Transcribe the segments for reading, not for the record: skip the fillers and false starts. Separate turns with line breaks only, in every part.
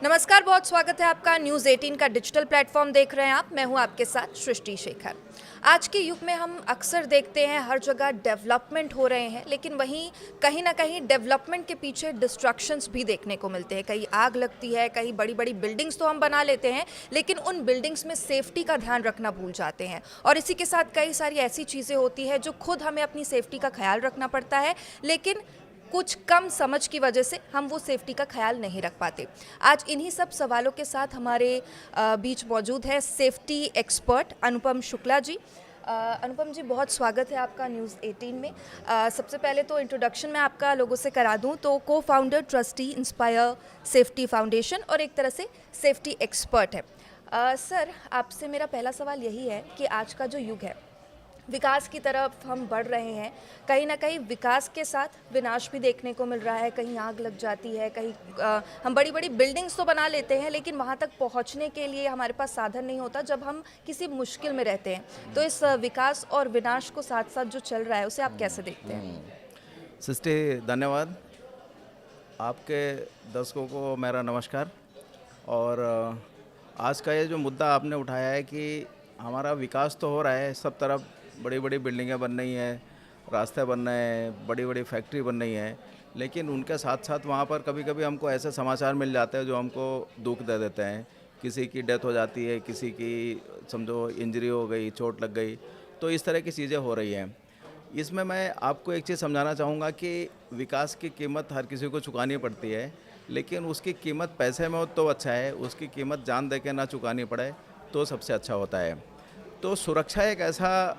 नमस्कार, बहुत स्वागत है आपका। न्यूज़ 18 का डिजिटल प्लेटफॉर्म देख रहे हैं आप। मैं हूं आपके साथ सृष्टि शेखर। आज के युग में हम अक्सर देखते हैं हर जगह डेवलपमेंट हो रहे हैं, लेकिन वहीं कहीं ना कहीं डेवलपमेंट के पीछे डिस्ट्रक्शंस भी देखने को मिलते हैं। कहीं आग लगती है, कहीं बड़ी बड़ी बिल्डिंग्स तो हम बना लेते हैं, लेकिन उन बिल्डिंग्स में सेफ्टी का ध्यान रखना भूल जाते हैं। और इसी के साथ कई सारी ऐसी चीज़ें होती हैं जो खुद हमें अपनी सेफ्टी का ख्याल रखना पड़ता है, लेकिन कुछ कम समझ की वजह से हम वो सेफ्टी का ख्याल नहीं रख पाते। आज इन्हीं सब सवालों के साथ हमारे बीच मौजूद है सेफ्टी एक्सपर्ट अनुपम शुक्ला जी। अनुपम जी, बहुत स्वागत है आपका न्यूज़ 18 में। सबसे पहले तो इंट्रोडक्शन मैं आपका लोगों से करा दूं तो को founder, trustee, inspire safety foundation और एक तरह से सेफ्टी एक्सपर्ट है। सर, आपसे मेरा पहला सवाल यही है कि आज का जो युग है, विकास की तरफ हम बढ़ रहे हैं, कहीं ना कहीं विकास के साथ विनाश भी देखने को मिल रहा है। कहीं आग लग जाती है, कहीं हम बड़ी बड़ी बिल्डिंग्स तो बना लेते हैं, लेकिन वहाँ तक पहुँचने के लिए हमारे पास साधन नहीं होता जब हम किसी मुश्किल में रहते हैं। तो इस विकास और विनाश को साथ साथ जो चल रहा है, उसे आप कैसे देखते हैं?
सृष्टि, धन्यवाद। आपके दर्शकों को मेरा नमस्कार। और आज का ये जो मुद्दा आपने उठाया है कि हमारा विकास तो हो रहा है, सब तरफ बड़ी बड़ी बिल्डिंगें बन रही हैं, रास्ते बन रहे हैं, बड़ी बड़ी फैक्ट्री बन रही हैं, लेकिन उनके साथ साथ वहाँ पर कभी कभी हमको ऐसे समाचार मिल जाते हैं जो हमको दुख दे देते हैं। किसी की डेथ हो जाती है, किसी की समझो इंजरी हो गई, चोट लग गई, तो इस तरह की चीज़ें हो रही हैं। इसमें मैं आपको एक चीज़ समझाना चाहूँगा कि विकास की कीमत हर किसी को चुकानी पड़ती है, लेकिन उसकी कीमत पैसे में हो तो अच्छा है, उसकी कीमत जान दे के ना चुकानी पड़े तो सबसे अच्छा होता है। तो सुरक्षा एक ऐसा,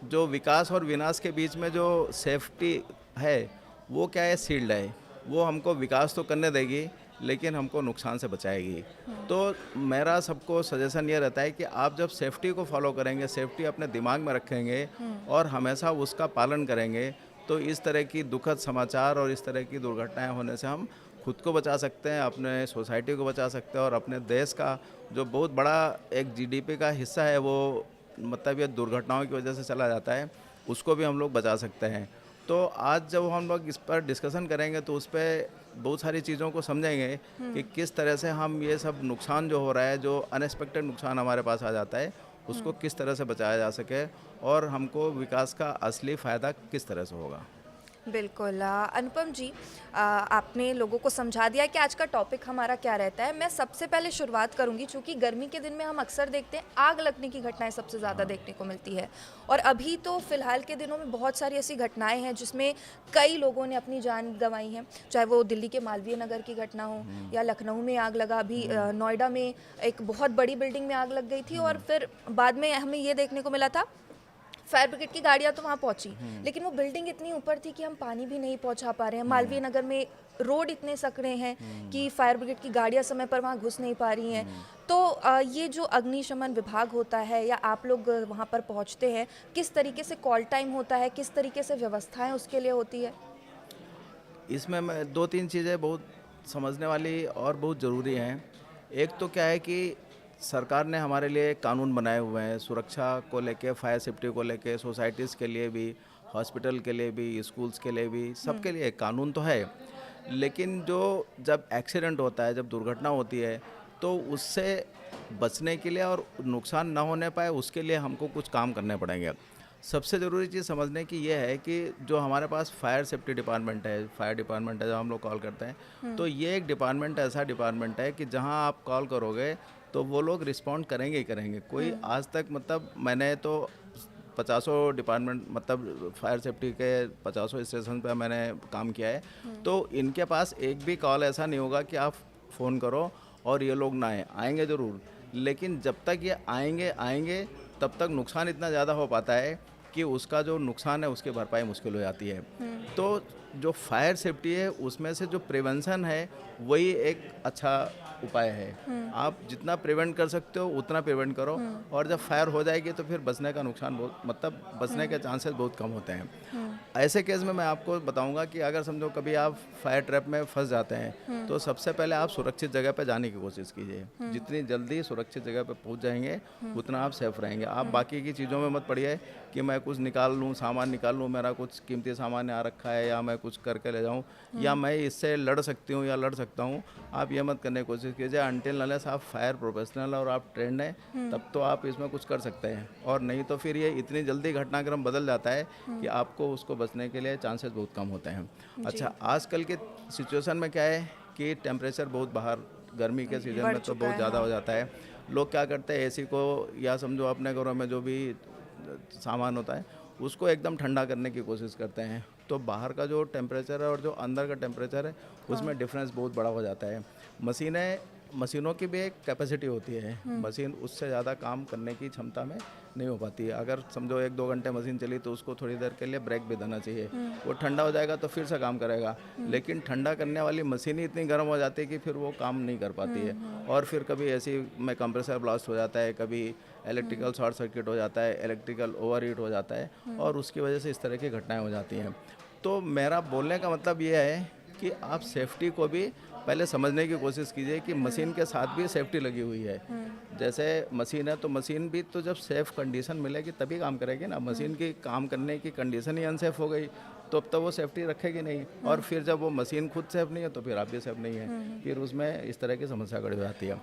जो विकास और विनाश के बीच में जो सेफ्टी है, वो क्या है, शील्ड है। वो हमको विकास तो करने देगी, लेकिन हमको नुकसान से बचाएगी। तो मेरा सबको सजेशन ये रहता है कि आप जब सेफ्टी को फॉलो करेंगे, सेफ्टी अपने दिमाग में रखेंगे और हमेशा उसका पालन करेंगे, तो इस तरह की दुखद समाचार और इस तरह की दुर्घटनाएं होने से हम खुद को बचा सकते हैं, अपने सोसाइटी को बचा सकते हैं, और अपने देश का जो बहुत बड़ा एक जीडीपी का हिस्सा है, वो मतलब ये दुर्घटनाओं की वजह से चला जाता है, उसको भी हम लोग बचा सकते हैं। तो आज जब हम लोग इस पर डिस्कशन करेंगे तो उस पर बहुत सारी चीज़ों को समझेंगे कि किस तरह से हम ये सब नुकसान जो हो रहा है, जो अनएक्सपेक्टेड नुकसान हमारे पास आ जाता है, उसको किस तरह से बचाया जा सके और हमको विकास का असली फ़ायदा किस तरह से होगा।
बिल्कुल। अनुपम जी, आपने लोगों को समझा दिया कि आज का टॉपिक हमारा क्या रहता है। मैं सबसे पहले शुरुआत करूंगी, चूँकि गर्मी के दिन में हम अक्सर देखते हैं आग लगने की घटनाएं सबसे ज़्यादा देखने को मिलती है। और अभी तो फ़िलहाल के दिनों में बहुत सारी ऐसी घटनाएं हैं जिसमें कई लोगों ने अपनी जान गंवाई है, चाहे वो दिल्ली के मालवीय नगर की घटना हो या लखनऊ में आग लगा। अभी नोएडा में एक बहुत बड़ी बिल्डिंग में आग लग गई थी और फिर बाद में हमें ये देखने को मिला था, फायर ब्रिगेड की गाड़ियां तो वहाँ पहुंची, लेकिन वो बिल्डिंग इतनी ऊपर थी कि हम पानी भी नहीं पहुंचा पा रहे हैं। मालवीय नगर में रोड इतने सकड़े हैं कि फायर ब्रिगेड की गाड़ियां समय पर वहाँ घुस नहीं पा रही हैं। तो ये जो अग्निशमन विभाग होता है या आप लोग वहाँ पर पहुँचते हैं, किस तरीके से कॉल टाइम होता है, किस तरीके से व्यवस्थाएं उसके लिए होती है?
इसमें मैं दो तीन चीज़ें बहुत समझने वाली और बहुत ज़रूरी हैं। एक तो क्या है कि सरकार ने हमारे लिए कानून बनाए हुए हैं सुरक्षा को लेके, फायर सेफ्टी को लेके, सोसाइटीज़ के लिए भी, हॉस्पिटल के लिए भी, स्कूल्स के लिए भी, सबके लिए कानून तो है। लेकिन जो जब एक्सीडेंट होता है, जब दुर्घटना होती है, तो उससे बचने के लिए और नुकसान ना होने पाए उसके लिए हमको कुछ काम करने पड़ेंगे। सबसे ज़रूरी चीज़ समझने की ये है कि जो हमारे पास फायर सेफ्टी डिपार्टमेंट है, फायर डिपार्टमेंट है, जो हम लोग कॉल करते हैं, तो ये एक डिपार्टमेंट ऐसा डिपार्टमेंट है कि जहां आप कॉल करोगे तो वो लोग रिस्पॉन्ड करेंगे ही करेंगे। कोई आज तक, मतलब मैंने तो पचासों डिपार्टमेंट, मतलब फायर सेफ्टी के पचासों स्टेशन पे मैंने काम किया है, तो इनके पास एक भी कॉल ऐसा नहीं होगा कि आप फ़ोन करो और ये लोग ना आएंगे ज़रूर, लेकिन जब तक ये आएंगे तब तक नुकसान इतना ज़्यादा हो पाता है कि उसका जो नुकसान है उसकी भरपाई मुश्किल हो जाती है। तो जो फायर सेफ्टी है उसमें से जो प्रिवेंशन है वही एक अच्छा उपाय है। आप जितना प्रिवेंट कर सकते हो उतना प्रिवेंट करो, और जब फायर हो जाएगी तो फिर बचने का नुकसान बहुत, मतलब बचने के चांसेस बहुत कम होते हैं। ऐसे केस में मैं आपको बताऊंगा कि अगर समझो कभी आप फायर ट्रैप में फंस जाते हैं, तो सबसे पहले आप सुरक्षित जगह पर जाने की कोशिश कीजिए। जितनी जल्दी सुरक्षित जगह पर पहुंच जाएंगे उतना आप सेफ रहेंगे। आप बाकी की चीज़ों में मत पड़िए कि मैं कुछ निकाल लूँ, सामान निकाल लूँ, मेरा कुछ कीमती सामान आ रखा है, या मैं कुछ करके ले जाऊँ, या मैं इससे लड़ सकती हूँ या लड़ सकता हूँ। आप ये मत करने की कोशिश कोशिश कीजिए। अनटिल अनलेस आप फायर प्रोफेशनल और आप ट्रेंड हैं तब तो आप इसमें कुछ कर सकते हैं, और नहीं तो फिर ये इतनी जल्दी घटनाक्रम बदल जाता है कि आपको उसको बचने के लिए चांसेस बहुत कम होते हैं। अच्छा, आजकल के सिचुएशन में क्या है कि टेम्परेचर बहुत बाहर गर्मी के सीज़न
बढ़
में तो
चुका
बहुत
है,
ज़्यादा
हाँ।
हो जाता है। लोग क्या करते हैं, एसी को या समझो अपने घरों में जो भी सामान होता है उसको एकदम ठंडा करने की कोशिश करते हैं, तो बाहर का जो टेम्परेचर है और जो अंदर का टेम्परेचर है उसमें डिफरेंस बहुत बड़ा हो जाता है। मशीनों की भी एक कैपेसिटी होती है, मशीन उससे ज़्यादा काम करने की क्षमता में नहीं हो पाती है। अगर समझो 1-2 घंटे मशीन चली तो उसको थोड़ी देर के लिए ब्रेक भी देना चाहिए, वो ठंडा हो जाएगा तो फिर से काम करेगा। लेकिन ठंडा करने वाली मशीन ही इतनी गर्म हो जाती है कि फिर वो काम नहीं कर पाती है, और फिर कभी ऐसी में कंप्रेसर ब्लास्ट हो जाता है, कभी इलेक्ट्रिकल शॉर्ट सर्किट हो जाता है, इलेक्ट्रिकल ओवरहीट हो जाता है, और उसकी वजह से इस तरह की घटनाएं हो जाती हैं। तो मेरा बोलने का मतलब ये है कि आप सेफ्टी को भी पहले समझने की कोशिश कीजिए कि मशीन के साथ भी सेफ्टी लगी हुई है। जैसे मशीन है तो मशीन भी तो जब सेफ़ कंडीशन मिलेगी तभी काम करेगी ना। मशीन की काम करने की कंडीशन ही अनसेफ हो गई तो अब तो वो सेफ्टी रखेगी नहीं, और फिर जब वो मशीन खुद सेफ नहीं है तो फिर आप भी सेफ नहीं है, फिर उसमें इस तरह की समस्या खड़ी हो जाती है।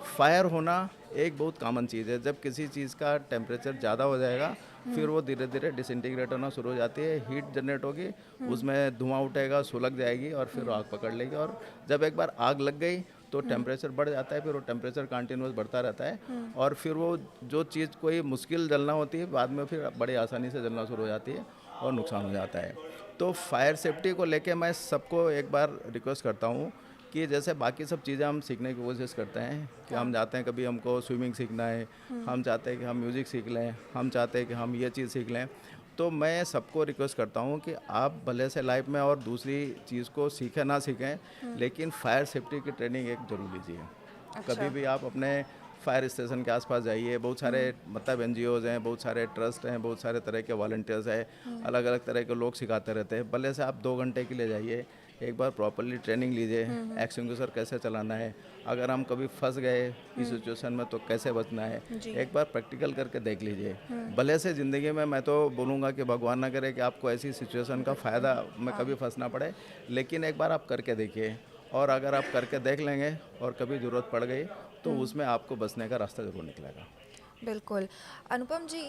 फायर होना एक बहुत कॉमन चीज़ है। जब किसी चीज़ का टेम्परेचर ज़्यादा हो जाएगा फिर वो धीरे धीरे डिसइंटीग्रेट होना शुरू हो जाती है, हीट जनरेट होगी, उसमें धुआं उठेगा, सुलग जाएगी और फिर आग पकड़ लेगी, और जब एक बार आग लग गई तो टेम्परेचर बढ़ जाता है, फिर वो टेम्परेचर कंटिन्यूस बढ़ता रहता है, और फिर वो जो चीज़ कोई मुश्किल जलना होती है बाद में फिर बड़ी आसानी से जलना शुरू हो जाती है और नुकसान हो जाता है। तो फायर सेफ्टी को लेके मैं सबको एक बार रिक्वेस्ट करता हूँ कि जैसे बाकी सब चीज़ें हम सीखने की कोशिश करते हैं कि हम चाहते हैं कभी हमको स्विमिंग सीखना है, हम चाहते हैं कि हम म्यूज़िक सीख लें, हम चाहते हैं कि हम ये चीज़ सीख लें, तो मैं सबको रिक्वेस्ट करता हूँ कि आप भले से लाइफ में और दूसरी चीज़ को सीखें ना सीखें, लेकिन फायर सेफ्टी की ट्रेनिंग एक जरूर लीजिए। कभी भी आप अपने फायर स्टेशन के आसपास जाइए, बहुत सारे मतलब एनजीओज़ हैं, बहुत सारे ट्रस्ट हैं, बहुत सारे तरह के वॉलंटियर्स हैं, अलग अलग तरह के लोग सिखाते रहते हैं। भले से आप 2 घंटे के लिए जाइए, एक बार प्रॉपरली ट्रेनिंग लीजिए, एक्सटिंग्विशर कैसे चलाना है, अगर हम कभी फंस गए इस सिचुएशन में तो कैसे बचना है, एक बार प्रैक्टिकल करके देख लीजिए। भले से ज़िंदगी में मैं तो बोलूँगा कि भगवान ना करे कि आपको ऐसी सिचुएशन का फ़ायदा में कभी फंसना पड़े, लेकिन एक बार आप करके देखिए, और अगर आप करके देख लेंगे और कभी ज़रूरत पड़ गई तो उसमें आपको बचने का रास्ता ज़रूर निकलेगा।
बिल्कुल। अनुपम जी,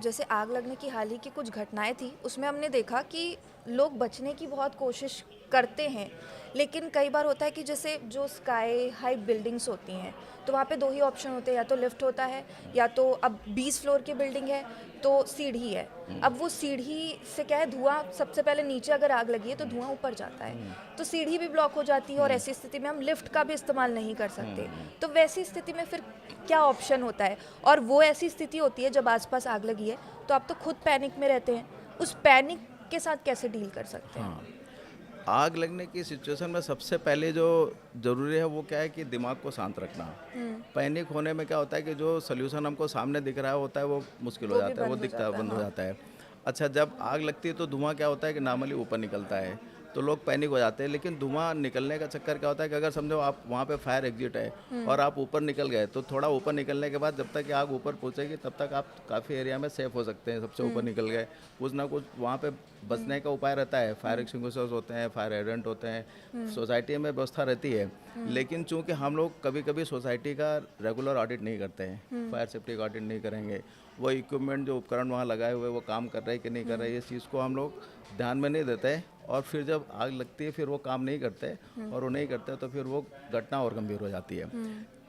जैसे आग लगने की हाल ही की कुछ घटनाएँ थी, उसमें हमने देखा कि लोग बचने की बहुत कोशिश करते हैं, लेकिन कई बार होता है कि जैसे जो स्काई हाई बिल्डिंग्स होती हैं, तो वहाँ पे 2 ही ऑप्शन होते हैं, या तो लिफ्ट होता है, या तो अब 20 फ्लोर की बिल्डिंग है, तो सीढ़ी है। अब वो सीढ़ी से क्या है, धुआँ सबसे पहले नीचे अगर आग लगी है, तो धुआँ ऊपर जाता है, तो सीढ़ी भी ब्लॉक हो जाती है, और ऐसी स्थिति में हम लिफ्ट का भी इस्तेमाल नहीं कर सकते। तो वैसी स्थिति में फिर क्या ऑप्शन होता है? और वो ऐसी स्थिति होती है जब आसपास आग लगी है, तो आप तो खुद पैनिक में रहते हैं, उस पैनिक के साथ कैसे डील कर सकते हैं?
हाँ, आग लगने की सिचुएशन में सबसे पहले जो ज़रूरी है वो क्या है कि दिमाग को शांत रखना। पैनिक होने में क्या होता है कि जो सॉल्यूशन हमको सामने दिख रहा होता है वो मुश्किल हो
वो भी
जाता है, वो
बंद हो
दिखता
जाता है,
बंद हो
हाँ।
जाता है। अच्छा, जब आग लगती है तो धुआं क्या होता है कि नॉर्मली ऊपर निकलता है, तो लोग पैनिक हो जाते हैं, लेकिन धुआं निकलने का चक्कर क्या होता है कि अगर समझो आप वहाँ पे फायर एग्जिट है और आप ऊपर निकल गए, तो थोड़ा ऊपर निकलने के बाद जब तक कि आग ऊपर पहुँचेगी तब तक आप काफ़ी एरिया में सेफ हो सकते हैं। सबसे ऊपर निकल गए, कुछ ना कुछ वहाँ पे बचने का उपाय रहता है, फायर एक्सटिंग्विशर्स होते हैं, फायर हाइड्रेंट होते हैं, सोसाइटी में व्यवस्था रहती है। लेकिन चूंकि हम लोग कभी कभी सोसाइटी का रेगुलर ऑडिट नहीं करते हैं, फायर सेफ्टी का ऑडिट नहीं करेंगे, वो इक्विपमेंट जो उपकरण वहाँ लगाए हुए वो काम कर रहे हैं कि नहीं कर रहे हैं, इस चीज़ को हम लोग ध्यान में नहीं देते, और फिर जब आग लगती है फिर वो काम नहीं करते, और वो नहीं करते तो फिर वो घटना और गंभीर हो जाती है।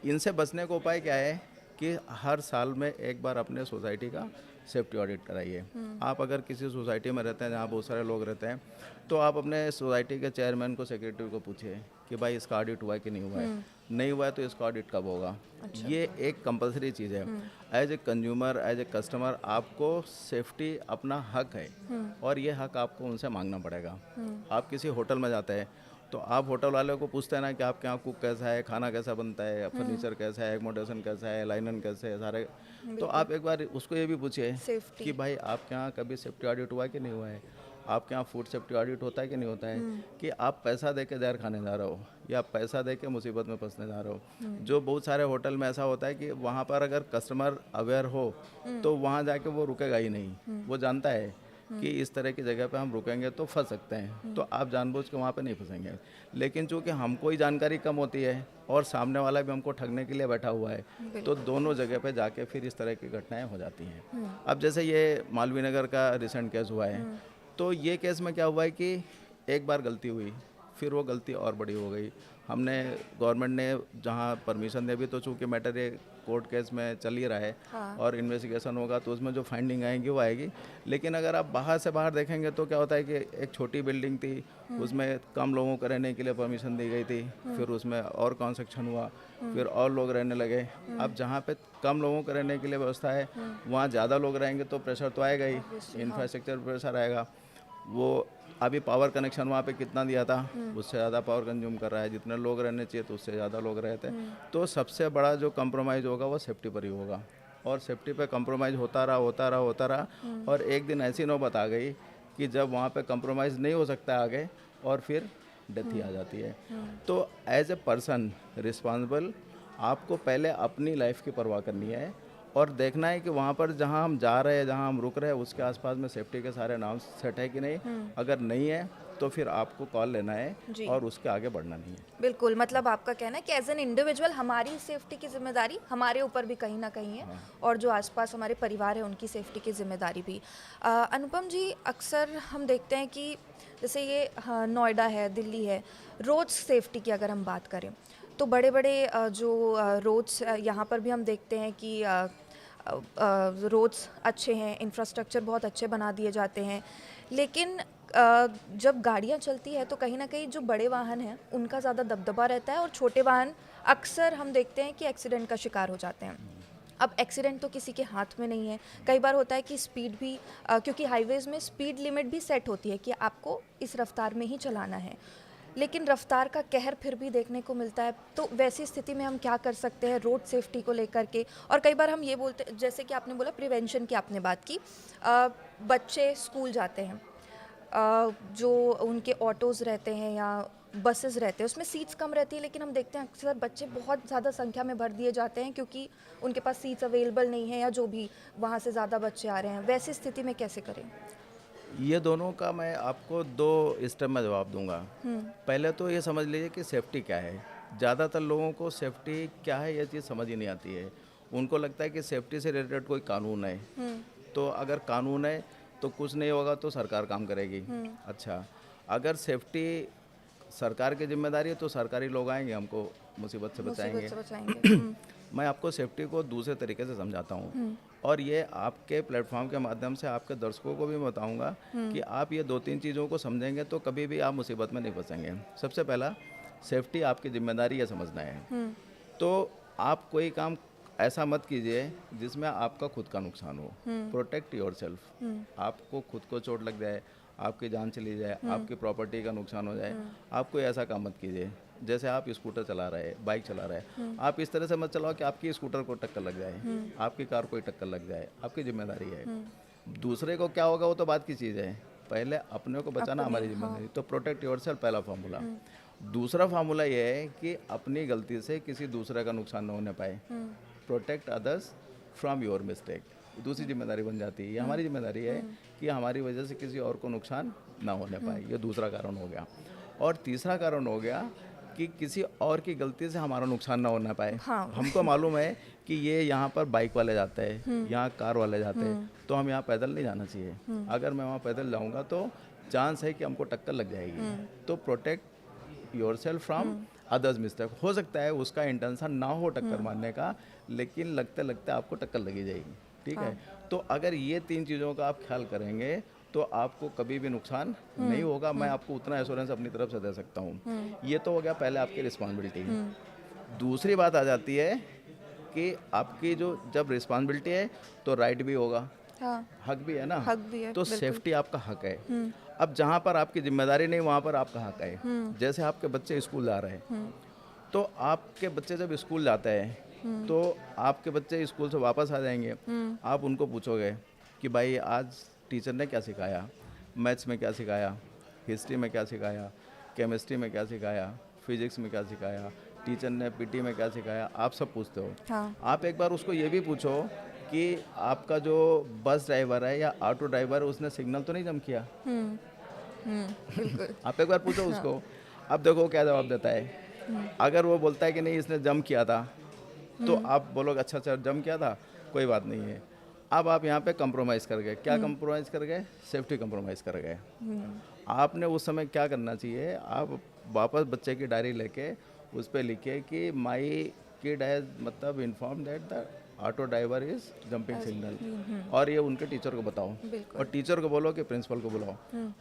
इनसे बचने का उपाय क्या है कि हर साल में एक बार अपने सोसाइटी का सेफ्टी ऑडिट कराइए। आप अगर किसी सोसाइटी में रहते हैं जहाँ बहुत सारे लोग रहते हैं, तो आप अपने सोसाइटी के चेयरमैन को, सेक्रेटरी को पूछिए कि भाई इसका ऑडिट हुआ है कि नहीं हुआ है, नहीं हुआ है तो इसका ऑडिट कब होगा। ये एक कंपलसरी चीज़ है। As a consumer, as a customer, आपको सेफ्टी अपना हक है, और ये हक आपको उनसे मांगना पड़ेगा। आप किसी होटल में जाते हैं तो आप होटल वाले को पूछते हैं ना कि आपके यहाँ कुक कैसा है, खाना कैसा बनता है, फर्नीचर कैसा है, एकोमोडेशन कैसा है, लाइनन कैसे है, सारे। तो आप एक बार उसको ये भी पूछिए
सेफ्टी।
कि भाई आपके यहाँ कभी सेफ्टी ऑडिट हुआ है कि नहीं हुआ है, आपके यहाँ फूड सेफ्टी ऑडिट होता है कि नहीं होता है, कि आप पैसा दे के जहर खाने जा रहे हो या पैसा दे के मुसीबत में फंसने जा रहे हो। जो बहुत सारे होटल में ऐसा होता है कि वहाँ पर अगर कस्टमर अवेयर हो तो वहाँ जाके वो रुकेगा ही नहीं, वो जानता है कि इस तरह की जगह पे हम रुकेंगे तो फंस सकते हैं, तो आप जानबूझ के वहाँ पे नहीं फंसेंगे। लेकिन चूंकि हमको ही जानकारी कम होती है और सामने वाला भी हमको ठगने के लिए बैठा हुआ है, तो दोनों जगह पे जाके फिर इस तरह की घटनाएं हो जाती हैं। अब जैसे ये मालवीय नगर का रिसेंट केस हुआ है, तो ये केस में क्या हुआ है कि एक बार गलती हुई, फिर वो गलती और बड़ी हो गई। हमने गवर्नमेंट ने जहाँ परमिशन दे भी, तो चूँकि मैटर ये कोर्ट केस में चल ही रहा है और इन्वेस्टिगेशन होगा तो उसमें जो फाइंडिंग आएंगी वो आएगी। लेकिन अगर आप बाहर से बाहर देखेंगे तो क्या होता है कि एक छोटी बिल्डिंग थी, उसमें कम लोगों को रहने के लिए परमिशन दी गई थी, फिर उसमें और कंस्ट्रक्शन हुआ, फिर और लोग रहने लगे। अब जहाँ पे कम लोगों को रहने के लिए व्यवस्था है, वहाँ ज़्यादा लोग रहेंगे तो प्रेशर तो आएगा ही, इंफ्रास्ट्रक्चर प्रेशर आएगा। वो अभी पावर कनेक्शन वहाँ पे कितना दिया था, उससे ज़्यादा पावर कंज्यूम कर रहा है, जितने लोग रहने चाहिए तो उससे ज़्यादा लोग रहते हैं। तो सबसे बड़ा जो कंप्रोमाइज़ होगा वो सेफ्टी पर ही होगा, और सेफ्टी पे कंप्रोमाइज़ होता रहा और एक दिन ऐसी नौबत आ गई कि जब वहाँ पे कंप्रोमाइज़ नहीं हो सकता आगे और फिर डेथ ही आ जाती है। तो एज ए पर्सन रिस्पॉन्सिबल आपको पहले अपनी लाइफ की परवाह करनी है और देखना है कि वहाँ पर जहाँ हम जा रहे हैं, जहाँ हम रुक रहे हैं, उसके आसपास में सेफ्टी के सारे नाम सेट है कि नहीं। अगर नहीं है तो फिर आपको कॉल लेना है और उसके आगे बढ़ना नहीं है।
बिल्कुल, मतलब आपका कहना है कि एज एन इंडिविजुअल हमारी सेफ्टी की जिम्मेदारी हमारे ऊपर भी कहीं ना कहीं है, और जो आसपास हमारे परिवार है उनकी सेफ्टी की जिम्मेदारी भी। अनुपम जी, अक्सर हम देखते हैं कि जैसे ये नोएडा है, दिल्ली है, रोड सेफ्टी की अगर हम बात करें तो बड़े बड़े जो रोड्स यहाँ पर भी हम देखते हैं कि रोड्स अच्छे हैं, इंफ्रास्ट्रक्चर बहुत अच्छे बना दिए जाते हैं, लेकिन जब गाड़ियाँ चलती है तो कहीं ना कहीं जो बड़े वाहन हैं उनका ज़्यादा दबदबा रहता है और छोटे वाहन अक्सर हम देखते हैं कि एक्सीडेंट का शिकार हो जाते हैं। अब एक्सीडेंट तो किसी के हाथ में नहीं है, कई बार होता है कि स्पीड भी क्योंकि हाईवेज़ में स्पीड लिमिट भी सेट होती है कि आपको इस रफ्तार में ही चलाना है, लेकिन रफ्तार का कहर फिर भी देखने को मिलता है। तो वैसी स्थिति में हम क्या कर सकते हैं रोड सेफ्टी को लेकर के? और कई बार हम ये बोलते, जैसे कि आपने बोला प्रिवेंशन की आपने बात की, बच्चे स्कूल जाते हैं, जो उनके ऑटोज़ रहते हैं या बसेस रहते हैं उसमें सीट्स कम रहती है, लेकिन हम देखते हैं अक्सर बच्चे बहुत ज़्यादा संख्या में भर दिए जाते हैं क्योंकि उनके पास सीट्स अवेलेबल नहीं है या जो भी, वहाँ से ज़्यादा बच्चे आ रहे हैं। वैसी स्थिति में कैसे करें?
ये दोनों का मैं आपको दो स्टेप में जवाब दूंगा। पहले तो ये समझ लीजिए कि सेफ्टी क्या है। ज़्यादातर लोगों को सेफ्टी क्या है ये चीज़ समझ ही नहीं आती है। उनको लगता है कि सेफ्टी से रिलेटेड कोई कानून है, तो अगर कानून है तो कुछ नहीं होगा तो सरकार काम करेगी। अच्छा, अगर सेफ्टी सरकार की जिम्मेदारी है तो सरकारी लोग आएंगे हमको मुसीबत से बचाएंगे। मैं आपको सेफ्टी को दूसरे तरीके से समझाता हूँ और ये आपके प्लेटफॉर्म के माध्यम से आपके दर्शकों को भी बताऊंगा कि आप ये दो तीन चीज़ों को समझेंगे तो कभी भी आप मुसीबत में नहीं फंसेंगे। सबसे पहला, सेफ्टी आपकी जिम्मेदारी है, समझना है। तो आप कोई काम ऐसा मत कीजिए जिसमें आपका खुद का नुकसान हो। Protect yourself. आपको खुद को चोट लग जाए, आपकी जान चली जाए, आपकी प्रॉपर्टी का नुकसान हो जाए, आप कोई ऐसा काम मत कीजिए। जैसे आप स्कूटर चला रहे हैं, बाइक चला रहे हैं, आप इस तरह से मत चलाओ कि आपकी स्कूटर को टक्कर लग जाए, आपकी कार को टक्कर लग जाए। आपकी जिम्मेदारी है। दूसरे को क्या होगा वो तो बात की चीज़ है, पहले अपने को बचाना हमारी जिम्मेदारी। तो प्रोटेक्ट योरसेल्फ पहला फार्मूला। दूसरा फार्मूला ये है कि अपनी गलती से किसी दूसरे का नुकसान न होने पाए। Protect others from your mistake, दूसरी जिम्मेदारी बन जाती है। ये हमारी जिम्मेदारी है कि हमारी वजह से किसी और को नुकसान ना होने पाए। ये दूसरा कारण हो गया। और तीसरा कारण हो गया कि किसी और की गलती से हमारा नुकसान ना होना पाए। हमको मालूम है कि ये यहाँ पर बाइक वाले जाते हैं, यहाँ कार वाले जाते हैं, तो हम यहाँ पैदल नहीं जाना चाहिए। अगर मैं वहाँ पैदल जाऊँगा तो चांस है कि हमको टक्कर लग जाएगी। तो protect yourself from others mistake. हो सकता है उसका इंटेंशन ना हो टक्कर मारने का, लेकिन लगते लगते आपको टक्कर लगी जाएगी। ठीक है, तो अगर ये तीन चीज़ों का आप ख्याल करेंगे तो आपको कभी भी नुकसान नहीं होगा। मैं आपको उतना एश्योरेंस अपनी तरफ से दे सकता हूँ। ये तो हो गया पहले आपकी रिस्पॉन्सिबिलिटी। दूसरी बात आ जाती है कि आपकी जो जब रिस्पॉन्सिबिलिटी है तो राइट भी होगा, हक भी है ना।
हक भी है,
तो सेफ्टी आपका हक है। अब जहाँ पर आपकी जिम्मेदारी नहीं वहाँ पर आपका हक है। जैसे आपके बच्चे स्कूल जा रहे हैं, तो आपके बच्चे जब स्कूल जाते हैं तो आपके बच्चे स्कूल से वापस आ जाएंगे। आप उनको पूछोगे कि भाई आज टीचर ने क्या सिखाया, मैथ्स में क्या सिखाया, हिस्ट्री में क्या सिखाया, केमिस्ट्री में क्या सिखाया, फिजिक्स में क्या सिखाया, टीचर ने पीटी में क्या सिखाया। आप सब पूछते हो। आप एक बार उसको ये भी पूछो कि आपका जो बस ड्राइवर है या ऑटो ड्राइवर, उसने सिग्नल तो नहीं जम किया।
बिल्कुल।
आप एक बार पूछो उसको। अब देखो क्या जवाब देता है। अगर वो बोलता है कि नहीं इसने जम किया था, तो आप बोलोगे अच्छा अच्छा जम किया था, कोई बात नहीं है। अब आप यहाँ पे कंप्रोमाइज़ कर गए। क्या कंप्रोमाइज़ कर गए? सेफ्टी कंप्रोमाइज़ कर गए। आपने उस समय क्या करना चाहिए, आप वापस बच्चे की डायरी लेके उस पर लिखिए कि माई किड हैज़ मतलब inform that the auto driver is jumping signal, और ये उनके टीचर को बताओ। और टीचर को बोलो कि प्रिंसिपल को बुलाओ।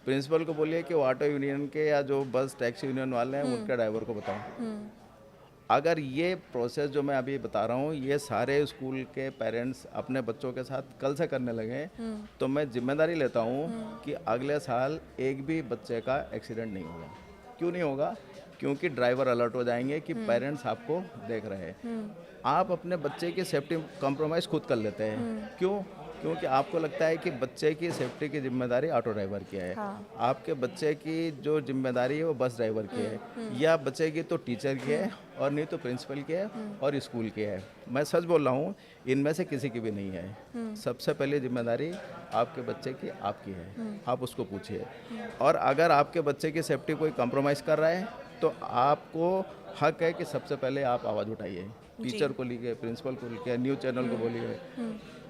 प्रिंसिपल को बोलिए कि वो ऑटो यूनियन के या जो बस टैक्सी यूनियन वाले हैं उनके ड्राइवर को बताओ। अगर ये प्रोसेस जो मैं अभी बता रहा हूँ ये सारे स्कूल के पेरेंट्स अपने बच्चों के साथ कल से करने लगे, तो मैं जिम्मेदारी लेता हूँ कि अगले साल एक भी बच्चे का एक्सीडेंट नहीं होगा। क्यों नहीं होगा? क्योंकि ड्राइवर अलर्ट हो जाएंगे कि पेरेंट्स आपको देख रहे हैं। आप अपने बच्चे की सेफ्टी कंप्रोमाइज़ खुद कर लेते हैं। क्यों? क्योंकि आपको लगता है कि बच्चे की सेफ्टी की जिम्मेदारी ऑटो ड्राइवर की है। आपके बच्चे की जो जिम्मेदारी है वो बस ड्राइवर की है, या बच्चे की तो टीचर की है, और नहीं तो प्रिंसिपल की है और स्कूल की है। मैं सच बोल रहा हूँ, इनमें से किसी की भी नहीं है। सबसे पहले जिम्मेदारी आपके बच्चे की आपकी है। आप उसको पूछिए। और अगर आपके बच्चे की सेफ्टी कोई कंप्रोमाइज़ कर रहा है तो आपको हक है कि सबसे पहले आप आवाज़ उठाइए। टीचर को लिखिए, प्रिंसिपल को लिखिए, न्यूज़ चैनल को बोलिए,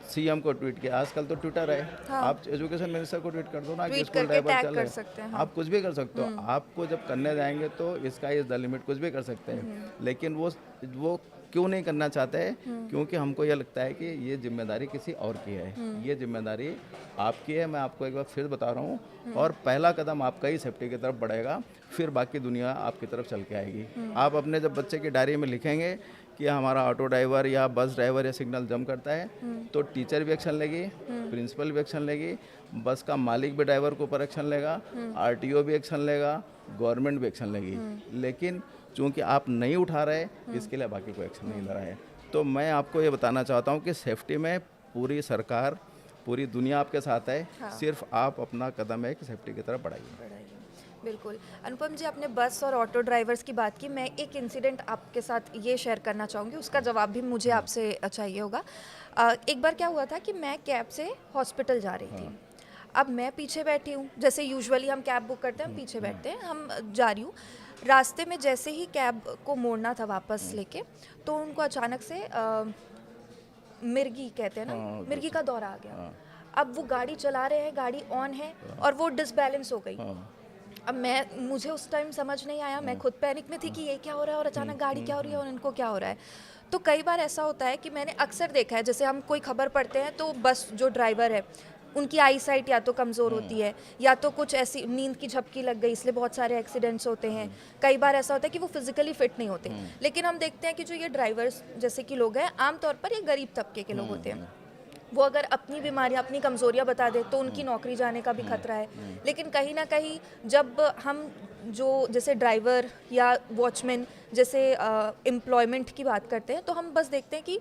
सीएम को ट्वीट किया। आजकल तो ट्विटर है। आप एजुकेशन मिनिस्टर को ट्वीट कर दो ना कि स्कूल ड्राइवर चल रहे हैं। आप कुछ भी कर सकते हो। आपको जब करने जाएंगे तो इसका इज द लिमिट, कुछ भी कर सकते हैं। लेकिन वो क्यों नहीं करना चाहते हैं? क्योंकि हमको यह लगता है कि ये जिम्मेदारी किसी और की है। ये जिम्मेदारी आपकी है। मैं आपको एक बार फिर बता रहा हूँ। और पहला कदम आपका ही सेफ्टी की तरफ बढ़ेगा, फिर बाकी दुनिया आपकी तरफ चल के आएगी। आप अपने जब बच्चे की डायरी में लिखेंगे कि हमारा ऑटो ड्राइवर या बस ड्राइवर या सिग्नल जम करता है, तो टीचर भी एक्शन लेगी, प्रिंसिपल भी एक्शन लेगी, बस का मालिक भी ड्राइवर के ऊपर एक्शन लेगा, आरटीओ भी एक्शन लेगा, गवर्नमेंट भी एक्शन लेगी। लेकिन चूंकि आप नहीं उठा रहे, इसके लिए बाकी कोई एक्शन नहीं ले रहा है। तो मैं आपको ये बताना चाहता हूँ कि सेफ्टी में पूरी सरकार, पूरी दुनिया आपके साथ है। सिर्फ आप अपना कदम है कि सेफ्टी की तरफ बढ़ाइए।
बिल्कुल। अनुपम जी, आपने बस और ऑटो ड्राइवर्स की बात की। मैं एक इंसिडेंट आपके साथ ये शेयर करना चाहूँगी, उसका जवाब भी मुझे आपसे चाहिए होगा। एक बार क्या हुआ था कि मैं कैब से हॉस्पिटल जा रही थी। अब मैं पीछे बैठी हूँ, जैसे यूजुअली हम कैब बुक करते हैं, हम पीछे बैठते हैं, हम जा रही हूँ। रास्ते में जैसे ही कैब को मोड़ना था वापस लेके, तो उनको अचानक से मिर्गी कहते हैं ना, मिर्गी का दौरा आ गया। अब वो गाड़ी चला रहे हैं, गाड़ी ऑन है, और वो डिसबैलेंस हो गई। अब मुझे उस टाइम समझ नहीं आया, मैं खुद पैनिक में थी कि ये क्या हो रहा है, और अचानक गाड़ी क्या हो रही है और इनको क्या हो रहा है। तो कई बार ऐसा होता है कि मैंने अक्सर देखा है, जैसे हम कोई खबर पढ़ते हैं तो बस जो ड्राइवर है उनकी आई साइट या तो कमज़ोर होती है, या तो कुछ ऐसी नींद की झपकी लग गई, इसलिए बहुत सारे एक्सीडेंट्स होते हैं। कई बार ऐसा होता है कि वो फिजिकली फिट नहीं होते। लेकिन हम देखते हैं कि जो ये ड्राइवर्स जैसे कि लोग हैं, आमतौर पर ये गरीब तबके के लोग होते हैं। वो अगर अपनी बीमारियां, अपनी कमज़ोरियां बता दे तो उनकी नौकरी जाने का भी खतरा है। लेकिन कहीं ना कहीं जब हम जो जैसे ड्राइवर या वॉचमैन जैसे एम्प्लॉयमेंट की बात करते हैं, तो हम बस देखते हैं कि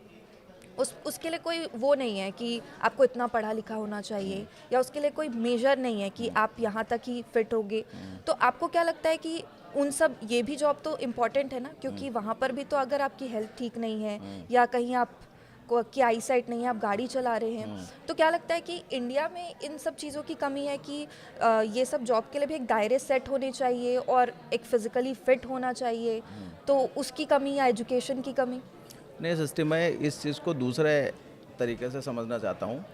उसके लिए कोई वो नहीं है कि आपको इतना पढ़ा लिखा होना चाहिए, या उसके लिए कोई मेजर नहीं है कि आप यहाँ तक ही फिट होगे। तो आपको क्या लगता है कि उन सब ये भी जॉब तो इम्पॉर्टेंट है ना, क्योंकि वहाँ पर भी तो अगर आपकी हेल्थ ठीक नहीं है या कहीं आप की आई साइट नहीं है, आप गाड़ी चला रहे हैं, तो क्या लगता है कि इंडिया में इन सब चीज़ों की कमी है कि ये सब जॉब के लिए भी एक दायरे सेट होने चाहिए और एक फिज़िकली फिट होना चाहिए, तो उसकी कमी या एजुकेशन की कमी?
नहीं सृष्टि, मैं इस चीज़ को दूसरे तरीके से समझना चाहता हूँ।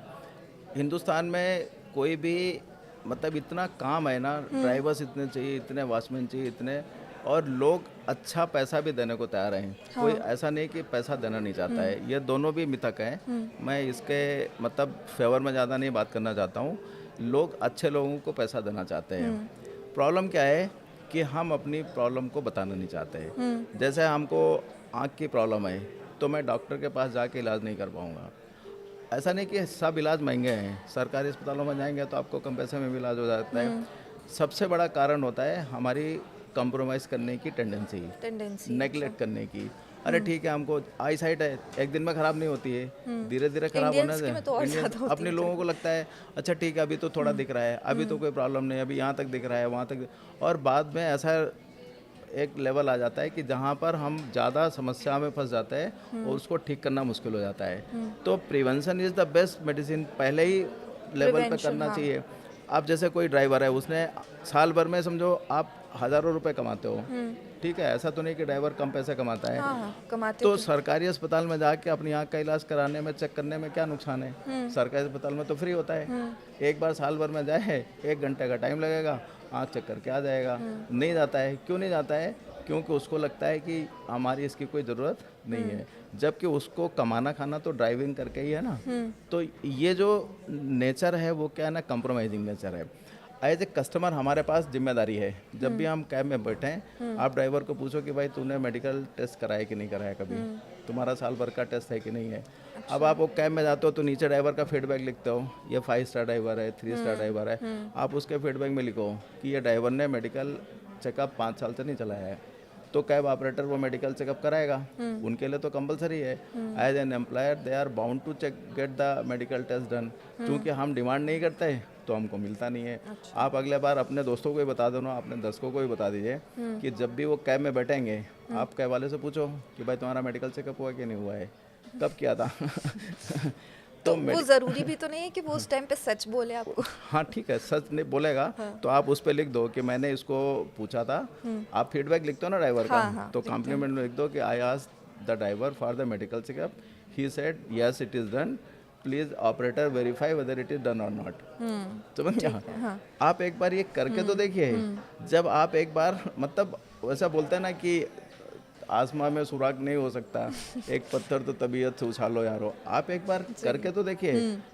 हिंदुस्तान में कोई भी मतलब इतना काम है ना, ड्राइवर्स इतने चाहिए, इतने वॉचमैन चाहिए, इतने, और लोग अच्छा पैसा भी देने को तैयार हैं। कोई ऐसा नहीं कि पैसा देना नहीं चाहता है। ये दोनों भी मिथक हैं। मैं इसके मतलब फेवर में ज़्यादा नहीं बात करना चाहता हूँ। लोग अच्छे लोगों को पैसा देना चाहते हैं। प्रॉब्लम क्या है कि हम अपनी प्रॉब्लम को बताना नहीं चाहते हैं। जैसे हमको आँख की प्रॉब्लम है तो मैं डॉक्टर के पास जाके इलाज नहीं कर पाऊँगा। ऐसा नहीं कि सब इलाज महंगे हैं। सरकारी अस्पतालों में जाएंगे तो आपको कम पैसे में भी इलाज हो जाता है। सबसे बड़ा कारण होता है हमारी कंप्रोमाइज़ करने की टेंडेंसी, नेगलेक्ट करने की। अरे ठीक है, हमको आई साइट है, एक दिन में ख़राब नहीं होती है, धीरे धीरे ख़राब होने से अपने लोगों को लगता है अच्छा ठीक है अभी तो थोड़ा दिख रहा है, अभी तो कोई प्रॉब्लम नहीं, अभी यहाँ तक दिख रहा है, वहाँ तक, और बाद में ऐसा एक लेवल आ जाता है कि जहाँ पर हम ज़्यादा समस्या में फंस जाते हैं और उसको ठीक करना मुश्किल हो जाता है। तो prevention is the best medicine, पहले ही लेवल पे
प्रिवेंशन,
करना
हाँ।
चाहिए। आप जैसे कोई ड्राइवर है, उसने साल भर में समझो आप हज़ारों रुपए कमाते हो, ठीक है, ऐसा तो नहीं कि ड्राइवर कम पैसे कमाता है।
हाँ हाँ, कमाते
तो
तो
सरकारी अस्पताल में जाके अपनी आँख का इलाज कराने में, चेक करने में क्या नुकसान है? सरकारी अस्पताल में तो फ्री होता है। एक बार साल भर में जाए, 1 घंटे का टाइम लगेगा, आँख चेक करके आ जाएगा। नहीं जाता है, क्यों नहीं जाता है? क्योंकि उसको लगता है कि हमारी इसकी कोई ज़रूरत नहीं है, जबकि उसको कमाना खाना तो ड्राइविंग करके ही है ना। तो ये जो नेचर है वो क्या है ना, कंप्रोमाइजिंग नेचर है। एज ए कस्टमर हमारे पास जिम्मेदारी है, जब भी हम कैब में बैठे हैं, आप ड्राइवर को पूछो कि भाई तूने मेडिकल टेस्ट कराया कि नहीं कराया कभी, तुम्हारा साल भर का टेस्ट है कि नहीं है। अब आप वो कैब में जाते हो तो नीचे ड्राइवर का फीडबैक लिखते हो, ये 5 स्टार ड्राइवर है, 3 स्टार ड्राइवर है। आप उसके फीडबैक में लिखो कि ये ड्राइवर ने मेडिकल चेकअप 5 साल से नहीं चलाया है, तो कैब ऑपरेटर वो मेडिकल चेकअप कराएगा। उनके लिए तो कंपलसरी है। As an employer they are bound to check get the medical test done. क्योंकि हम डिमांड नहीं करते तो हमको मिलता नहीं है। आप अगले बार अपने दोस्तों को ही बता दो ना, अपने दर्शकों को ही बता दीजिए कि जब भी वो कैब में बैठेंगे, आप कैब वाले से पूछो कि भाई तुम्हारा मेडिकल चेकअप हुआ कि नहीं हुआ है, कब किया था।
तो वो ज़रूरी भी तो नहीं है कि वो उस टाइम पे सच बोले आपको।
हाँ ठीक है, सच नहीं बोलेगा तो आप उस पे लिख दो कि मैंने इसको पूछा था। आप फीडबैक लिखते हो ना ड्राइवर का,
हाँ,
तो कॉम्प्लीमेंट में लिख दो कि I asked the driver for the medical checkup, he said yes it is done, please operator verify whether it is done और नॉट। समझ गया? आप एक बार ये करके तो देखिए। जब आप एक बार, मतलब वैसा बोलते हैं ना कि आसमां में सुराग नहीं हो सकता, एक पत्थर तो तबीयत से उछालो यारो। आप एक बार करके तो देखिए,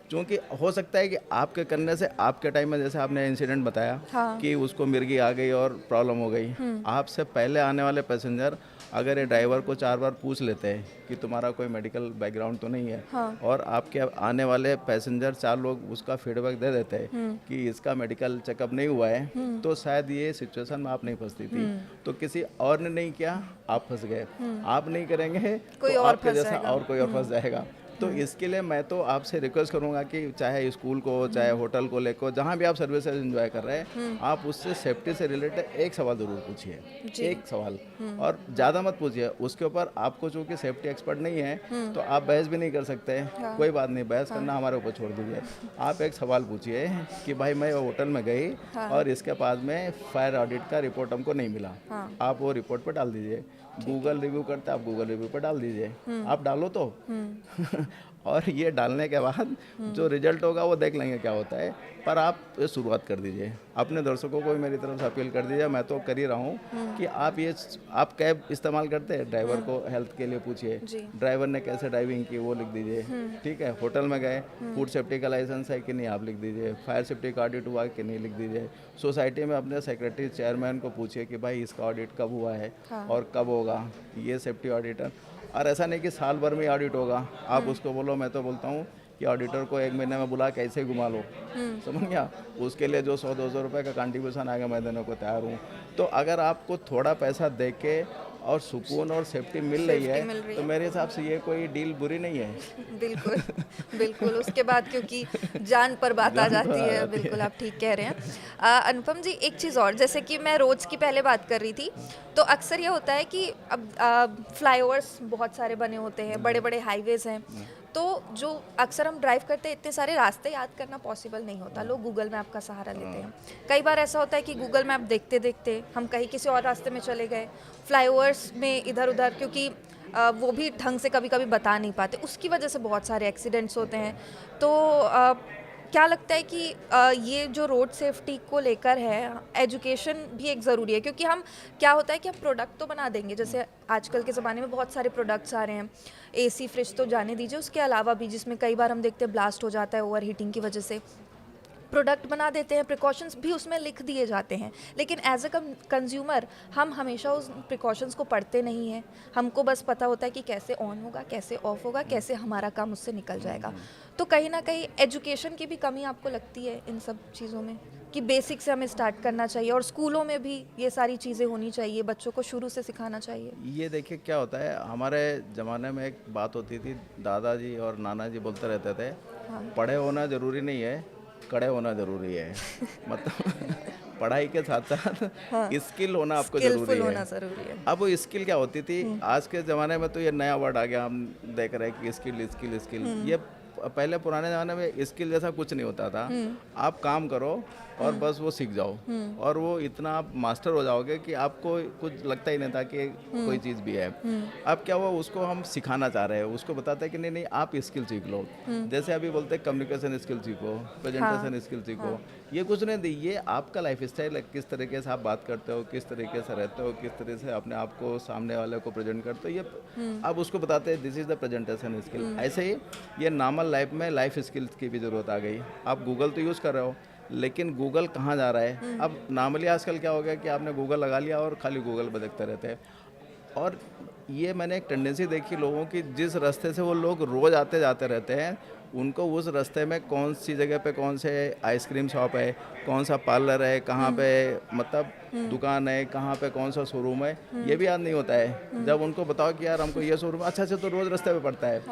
क्योंकि हो सकता है कि आपके करने से आपके टाइम में, जैसे आपने इंसिडेंट बताया कि उसको मिर्गी आ गई और प्रॉब्लम हो गई, आपसे पहले आने वाले पैसेंजर अगर ये ड्राइवर को 4 बार पूछ लेते हैं कि तुम्हारा कोई मेडिकल बैकग्राउंड तो नहीं है, और आपके आने वाले पैसेंजर 4 लोग उसका फीडबैक दे देते हैं कि इसका मेडिकल चेकअप नहीं हुआ है, तो शायद ये सिचुएशन में आप नहीं फंसती थी। तो किसी और ने नहीं किया, आप फंस गए। आप नहीं करेंगे
कोई
तो
और
आपके
फंस
जैसा
जाएगा।
और कोई और फंस जाएगा। तो इसके लिए मैं तो आपसे रिक्वेस्ट करूंगा कि चाहे स्कूल को, चाहे होटल को लेकर, जहाँ भी आप सर्विसेज एंजॉय कर रहे हैं, आप उससे सेफ्टी से रिलेटेड एक सवाल ज़रूर पूछिए, एक सवाल, और ज़्यादा मत पूछिए। उसके ऊपर आपको चूँकि सेफ्टी एक्सपर्ट नहीं है तो आप बहस भी नहीं कर सकते। कोई बात नहीं, बहस करना हमारे ऊपर छोड़ दीजिए। आप एक सवाल पूछिए कि भाई मैं होटल में गई और इसके पास में फायर ऑडिट का रिपोर्ट हमको नहीं मिला, आप वो रिपोर्ट पर डाल दीजिए। गूगल रिव्यू करते हैं, आप गूगल रिव्यू पर डाल दीजिए। आप डालो तो और ये डालने के बाद जो रिजल्ट होगा वो देख लेंगे क्या होता है। पर आप ये शुरुआत कर दीजिए। अपने दर्शकों को भी मेरी तरफ से अपील कर दीजिए, मैं तो कर ही रहा हूँ कि आप कैब इस्तेमाल करते हैं, ड्राइवर को हेल्थ के लिए पूछिए, ड्राइवर ने कैसे ड्राइविंग की वो लिख दीजिए। ठीक है, होटल में गए, फूड सेफ्टी का लाइसेंस है कि नहीं आप लिख दीजिए, फायर सेफ्टी का ऑडिट हुआ कि नहीं लिख दीजिए। सोसाइटी में अपने सेक्रेटरी चेयरमैन को पूछिए कि भाई इसका ऑडिट कब हुआ है और कब होगा, ये सेफ्टी ऑडिटर। और ऐसा नहीं कि साल भर में ऑडिट होगा, आप उसको बोलो, मैं तो बोलता हूँ कि ऑडिटर को 1 महीने में बुला के ऐसे ही घुमा लो, समझ गया। उसके लिए जो 100-200 रुपये का कंट्रीब्यूशन आएगा मैं देने को तैयार हूँ। तो अगर आपको थोड़ा पैसा दे के और सुकून और सेफ्टी मिल रही है तो मेरे हिसाब से ये कोई डील बुरी नहीं है।
बिल्कुल बिल्कुल, उसके बाद क्योंकि जान पर बात आ जाती है। बिल्कुल आप ठीक कह रहे हैं। अनुपम जी, एक चीज़ और, जैसे कि मैं रोड्स की पहले बात कर रही थी, तो अक्सर ये होता है कि अब फ्लाईओवर्स बहुत सारे बने होते हैं, बड़े बड़े हाईवेज़ हैं, तो जो अक्सर हम ड्राइव करते हैं, इतने सारे रास्ते याद करना पॉसिबल नहीं होता, लोग गूगल मैप का सहारा लेते हैं। कई बार ऐसा होता है कि गूगल मैप देखते देखते हम कहीं किसी और रास्ते में चले गए, फ्लाईओवर्स में इधर उधर, क्योंकि वो भी ढंग से कभी कभी बता नहीं पाते, उसकी वजह से बहुत सारे एक्सीडेंट्स होते हैं। तो क्या लगता है कि ये जो रोड सेफ्टी को लेकर है, एजुकेशन भी एक ज़रूरी है, क्योंकि हम क्या होता है कि हम प्रोडक्ट तो बना देंगे, जैसे आजकल के ज़माने में बहुत सारे प्रोडक्ट्स आ रहे हैं, एसी फ्रिज तो जाने दीजिए, उसके अलावा भी जिसमें कई बार हम देखते हैं ब्लास्ट हो जाता है ओवर हीटिंग की वजह से, प्रोडक्ट बना देते हैं, प्रिकॉशंस भी उसमें लिख दिए जाते हैं, लेकिन एज अ कंज्यूमर हम हमेशा उस प्रिकॉशंस को पढ़ते नहीं हैं। हमको बस पता होता है कि कैसे ऑन होगा, कैसे ऑफ होगा, कैसे हमारा काम उससे निकल जाएगा। तो कहीं ना कहीं एजुकेशन की भी कमी आपको लगती है इन सब चीज़ों में, कि बेसिक से हमें स्टार्ट करना चाहिए और स्कूलों में भी ये सारी चीज़ें होनी चाहिए, बच्चों को शुरू से सिखाना चाहिए?
ये देखिए क्या होता है, हमारे ज़माने में एक बात होती थी, दादाजी और नाना जी बोलते रहते थे, पढ़े होना ज़रूरी नहीं है, कड़े होना ज़रूरी है। मतलब पढ़ाई के साथ साथ स्किल होना आपको
स्किलफुल
ज़रूरी
होना
है।
ज़रूरी है।
अब वो स्किल क्या होती थी, आज के ज़माने में तो ये नया वर्ड आ गया, हम देख रहे हैं कि स्किल स्किल स्किल। ये पहले पुराने ज़माने में स्किल जैसा कुछ नहीं होता था। आप काम करो और बस वो सीख जाओ, और वो इतना आप मास्टर हो जाओगे कि आपको कुछ लगता ही नहीं था कि कोई चीज़ भी है। अब क्या हुआ, उसको हम सिखाना चाह रहे हैं, उसको बताते हैं कि नहीं नहीं आप स्किल सीख लो। जैसे अभी बोलते हैं कम्युनिकेशन स्किल सीखो, प्रेजेंटेशन स्किल सीखो। ये कुछ नहीं दी, ये आपका लाइफ स्टाइल है, किस तरीके से आप बात करते हो, किस तरीके से रहते हो, किस तरह से अपने आप को सामने वाले को प्रेजेंट करते हो, ये आप उसको बताते हैं this is the presentation skill. ऐसे ही ये नॉर्मल लाइफ में लाइफ स्किल्स की भी ज़रूरत आ गई। आप गूगल तो यूज़ कर रहे हो, लेकिन गूगल कहाँ जा रहा है? अब नॉर्मली आजकल क्या हो गया कि आपने गूगल लगा लिया और खाली गूगल पे देखते रहते हैं। और ये मैंने एक टेंडेंसी देखी लोगों की, जिस रास्ते से वो लोग रोज़ आते जाते रहते हैं, उनको उस रास्ते में कौन सी जगह पे कौन से आइसक्रीम शॉप है, कौन सा पार्लर है, कहाँ पे मतलब दुकान है, कहाँ पे कौन सा शोरूम है, ये भी याद नहीं होता है। जब उनको बताओ कि यार हमको ये शोरूम अच्छा अच्छा, तो रोज़ रास्ते पे पड़ता है।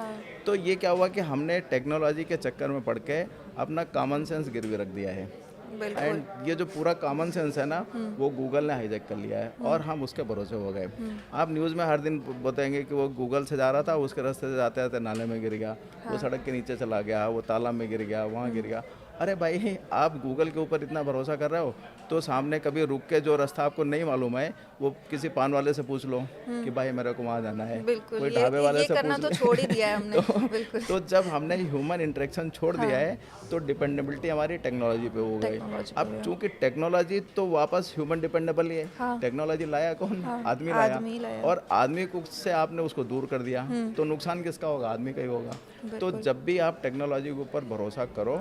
तो ये क्या हुआ कि हमने टेक्नोलॉजी के चक्कर में पड़ के अपना कॉमन सेंस गिरवी रख दिया है।
बिल्कुल।
एंड ये जो पूरा कॉमन सेंस है ना, वो गूगल ने हाईजैक कर लिया है और हम उसके भरोसे हो गए। आप न्यूज़ में हर दिन बताएंगे कि वो गूगल से जा रहा था, उसके रास्ते से जाते जाते नाले में गिर गया, वो सड़क के नीचे चला गया, वो तालाब में गिर गया, वहाँ गिर गया। अरे भाई, आप गूगल के ऊपर इतना भरोसा कर रहे हो, तो सामने कभी रुक के जो रास्ता आपको नहीं मालूम है, वो किसी पान वाले से पूछ लो कि भाई मेरे को वहाँ जाना है।
बिल्कुल,
कोई ढाबे वाले
ये
से
करना
पूछ
तो
ले।
छोड़ ही दिया है हमने। बिल्कुल।
तो जब हमने ह्यूमन इंटरेक्शन छोड़ दिया है, तो डिपेंडेबिलिटी हमारी टेक्नोलॉजी पे हो गई।
टेक्नोलॉजी पे
अब चूंकि टेक्नोलॉजी तो वापस ह्यूमन डिपेंडेबल ही है। टेक्नोलॉजी लाया कौन? आदमी लाया।
आदमी लाया।
और आदमी को से आपने उसको दूर कर दिया, तो नुकसान किसका होगा? आदमी का ही होगा। तो जब भी आप टेक्नोलॉजी के ऊपर भरोसा करो,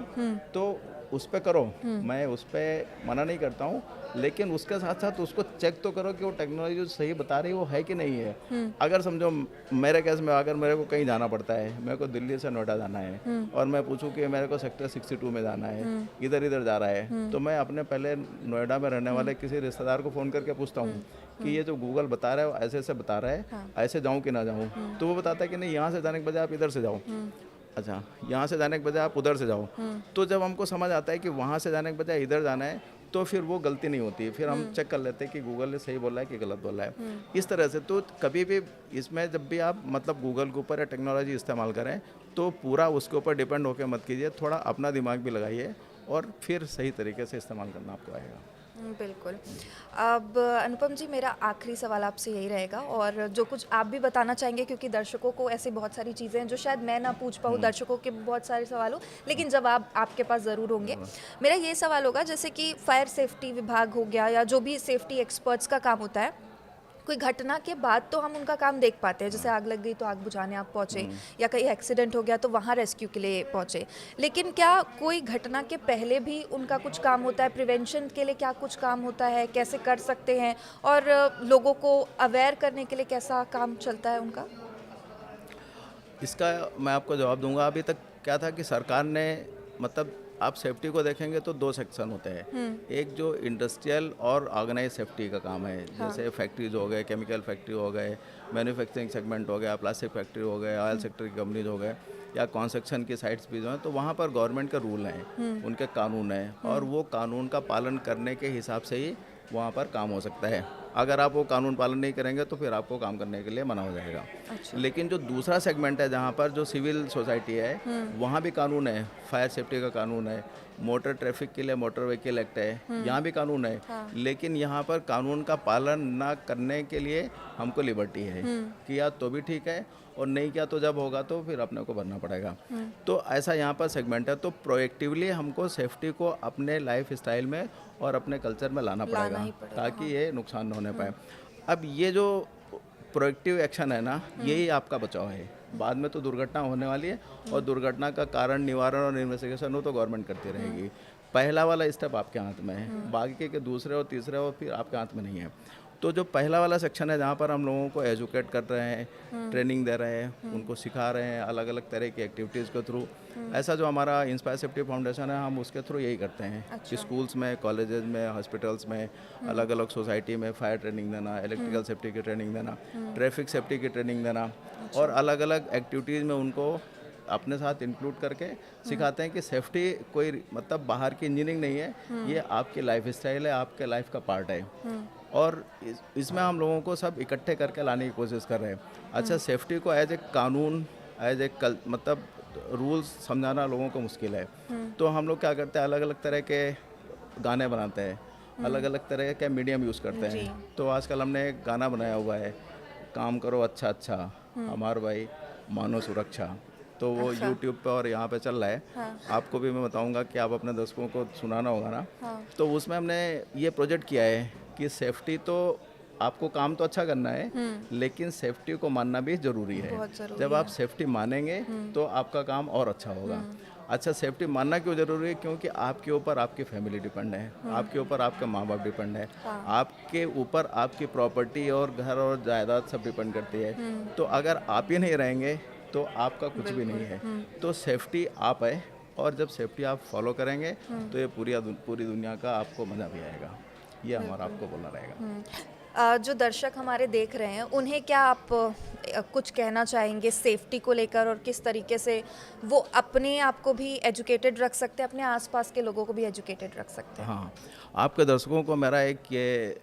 तो उस पे करो, मैं उस पे मना नहीं करता हूँ, लेकिन उसके साथ साथ उसको चेक तो करो कि वो टेक्नोलॉजी जो सही बता रही है वो है कि नहीं है। अगर समझो मेरे केस में, अगर मेरे को कहीं जाना पड़ता है, मेरे को दिल्ली से नोएडा जाना है, और मैं पूछूं कि मेरे को सेक्टर 62 में जाना है, इधर इधर जा रहा है, तो मैं अपने पहले नोएडा में रहने वाले किसी रिश्तेदार को फ़ोन करके पूछता हूँ कि ये जो गूगल बता रहा है वो ऐसे ऐसे बता रहा है, ऐसे जाऊँ कि ना जाऊँ? तो वो बताता है कि नहीं, यहाँ से जाने के बजाय आप इधर से जाओ। अच्छा, यहाँ से जाने के बजाय आप उधर से जाओ। तो जब हमको समझ आता है कि वहाँ से जाने के बजाय इधर जाना है, तो फिर वो गलती नहीं होती। फिर हम चेक कर लेते हैं कि गूगल ने सही बोला है कि गलत बोला है। इस तरह से तो कभी भी इसमें जब भी आप मतलब गूगल के ऊपर या टेक्नोलॉजी इस्तेमाल करें, तो पूरा उसके ऊपर डिपेंड होकर मत कीजिए, थोड़ा अपना दिमाग भी लगाइए और फिर सही तरीके से इस्तेमाल करना आपको आएगा।
बिल्कुल। अब अनुपम जी, मेरा आखिरी सवाल आपसे यही रहेगा, और जो कुछ आप भी बताना चाहेंगे, क्योंकि दर्शकों को ऐसी बहुत सारी चीज़ें हैं जो शायद मैं ना पूछ पाऊँ, दर्शकों के बहुत सारे सवाल हो, लेकिन जवाब आपके पास ज़रूर होंगे। मेरा ये सवाल होगा, जैसे कि फायर सेफ्टी विभाग हो गया या जो भी सेफ्टी एक्सपर्ट्स का काम होता है, कोई घटना के बाद तो हम उनका काम देख पाते हैं, जैसे आग लग गई तो आग बुझाने आप पहुँचे, या कहीं एक्सीडेंट हो गया तो वहाँ रेस्क्यू के लिए पहुँचे, लेकिन क्या कोई घटना के पहले भी उनका कुछ काम होता है? प्रिवेंशन के लिए क्या कुछ काम होता है, कैसे कर सकते हैं, और लोगों को अवेयर करने के लिए कैसा काम चलता है उनका?
इसका मैं आपको जवाब दूंगा। अभी तक क्या था कि सरकार ने, मतलब आप सेफ्टी को देखेंगे तो दो सेक्शन होते हैं। एक जो इंडस्ट्रियल और ऑर्गेनाइज सेफ्टी का काम है, जैसे फैक्ट्रीज हो गए, केमिकल फैक्ट्री हो गए, मैन्युफैक्चरिंग सेगमेंट हो गया, प्लास्टिक फैक्ट्री हो गए, ऑयल सेक्टर की कंपनीज हो गए, या कंस्ट्रक्शन की साइट्स भी जो हैं, तो वहाँ पर गवर्नमेंट के रूल हैं, उनके कानून हैं, और वो कानून का पालन करने के हिसाब से ही वहाँ पर काम हो सकता है। अगर आप वो कानून पालन नहीं करेंगे तो फिर आपको काम करने के लिए मना हो जाएगा। लेकिन जो दूसरा सेगमेंट है, जहाँ पर जो सिविल सोसाइटी है, वहाँ भी कानून है, फायर सेफ्टी का कानून है, मोटर ट्रैफिक के लिए मोटर व्हीकल एक्ट है, यहाँ भी कानून है। लेकिन यहाँ पर कानून का पालन ना करने के लिए हमको लिबर्टी है, किया तो भी ठीक है, और नहीं किया तो जब होगा तो फिर अपने को भरना पड़ेगा। तो ऐसा यहाँ पर सेगमेंट है। तो प्रोएक्टिवली हमको सेफ्टी को अपने लाइफ स्टाइल में और अपने कल्चर में लाना पड़ेगा, ताकि ये नुकसान न होने पाए। अब ये जो प्रोएक्टिव एक्शन है ना, यही आपका बचाव है। बाद में तो दुर्घटना होने वाली है, और दुर्घटना का कारण निवारण और इन्वेस्टिगेशन हो तो गवर्नमेंट करती रहेगी। पहला वाला स्टेप आपके हाथ में है, बाकी के दूसरे और तीसरे और फिर आपके हाथ में नहीं है। तो जो पहला वाला सेक्शन है, जहाँ पर हम लोगों को एजुकेट कर रहे हैं, ट्रेनिंग दे रहे हैं, उनको सिखा रहे हैं अलग अलग तरह की एक्टिविटीज़ के थ्रू, ऐसा जो हमारा इंस्पायर सेफ्टी फाउंडेशन है, हम उसके थ्रू यही करते हैं कि स्कूल्स में, कॉलेजेस में, हॉस्पिटल्स में, अलग अलग सोसाइटी में फायर ट्रेनिंग देना, इलेक्ट्रिकल सेफ्टी की ट्रेनिंग देना, ट्रैफिक सेफ्टी की ट्रेनिंग देना, और अलग अलग एक्टिविटीज़ में उनको अपने साथ इंक्लूड करके सिखाते हैं कि सेफ्टी कोई मतलब बाहर की इंजीनियरिंग नहीं है, ये आपकी लाइफ स्टाइल है, आपके लाइफ का पार्ट है। और इसमें हम लोगों को सब इकट्ठे करके लाने की कोशिश कर रहे हैं। अच्छा, सेफ्टी को एज ए कानून, एज ए मतलब रूल्स समझाना लोगों को मुश्किल है। तो हम लोग क्या करते हैं, अलग अलग तरह के गाने बनाते हैं, अलग अलग तरह के मीडियम यूज़ करते हैं। तो आजकल हमने एक गाना बनाया हुआ है, काम करो अच्छा अच्छा हमार भाई मानो सुरक्षा। तो वो यूट्यूब पे और यहाँ पे चल रहा है। आपको भी मैं बताऊंगा कि आप अपने दर्शकों को सुनाना होगा ना। तो उसमें हमने ये प्रोजेक्ट किया है कि सेफ्टी तो आपको काम तो अच्छा करना है, लेकिन सेफ्टी को मानना भी ज़रूरी है। जब आप सेफ्टी मानेंगे तो आपका काम और अच्छा होगा। अच्छा, सेफ्टी मानना क्यों ज़रूरी है? क्योंकि आपके ऊपर आपकी फैमिली डिपेंड है, आपके ऊपर आपके माँ बाप डिपेंड है, आपके ऊपर आपकी प्रॉपर्टी और घर और जायदाद सब डिपेंड करती है। तो अगर आप ही नहीं रहेंगे तो आपका कुछ भी नहीं है। तो सेफ्टी आप है, और जब सेफ्टी आप फॉलो करेंगे तो ये पूरी दुनिया का आपको मज़ा भी आएगा। ये हमारा आपको बोलना रहेगा।
जो दर्शक हमारे देख रहे हैं उन्हें क्या आप कुछ कहना चाहेंगे सेफ्टी को लेकर, और किस तरीके से वो अपने आप को भी एजुकेटेड रख सकते हैं, अपने आसपास के लोगों को भी एजुकेटेड रख सकते हैं?
हाँ, आपके दर्शकों को मेरा एक ये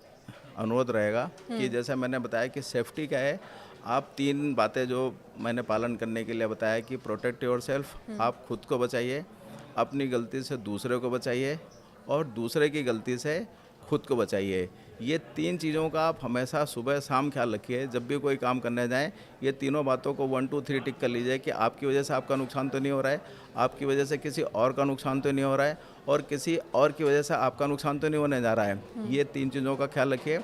अनुरोध रहेगा कि जैसे मैंने बताया कि सेफ्टी क्या है, आप 3 बातें जो मैंने पालन करने के लिए बताया कि प्रोटेक्ट योर सेल्फ, आप खुद को बचाइए, अपनी गलती से दूसरे को बचाइए, और दूसरे की गलती से खुद को बचाइए। ये 3 चीज़ों का आप हमेशा सुबह शाम ख्याल रखिए। जब भी कोई काम करने जाएं, ये तीनों बातों को 1 2 3 टिक कर लीजिए कि आपकी वजह से आपका नुकसान तो नहीं हो रहा है, आपकी वजह से किसी और का नुकसान तो नहीं हो रहा है, और किसी और की वजह से आपका नुकसान तो नहीं होने जा रहा है। ये 3 चीज़ों का ख्याल रखिए।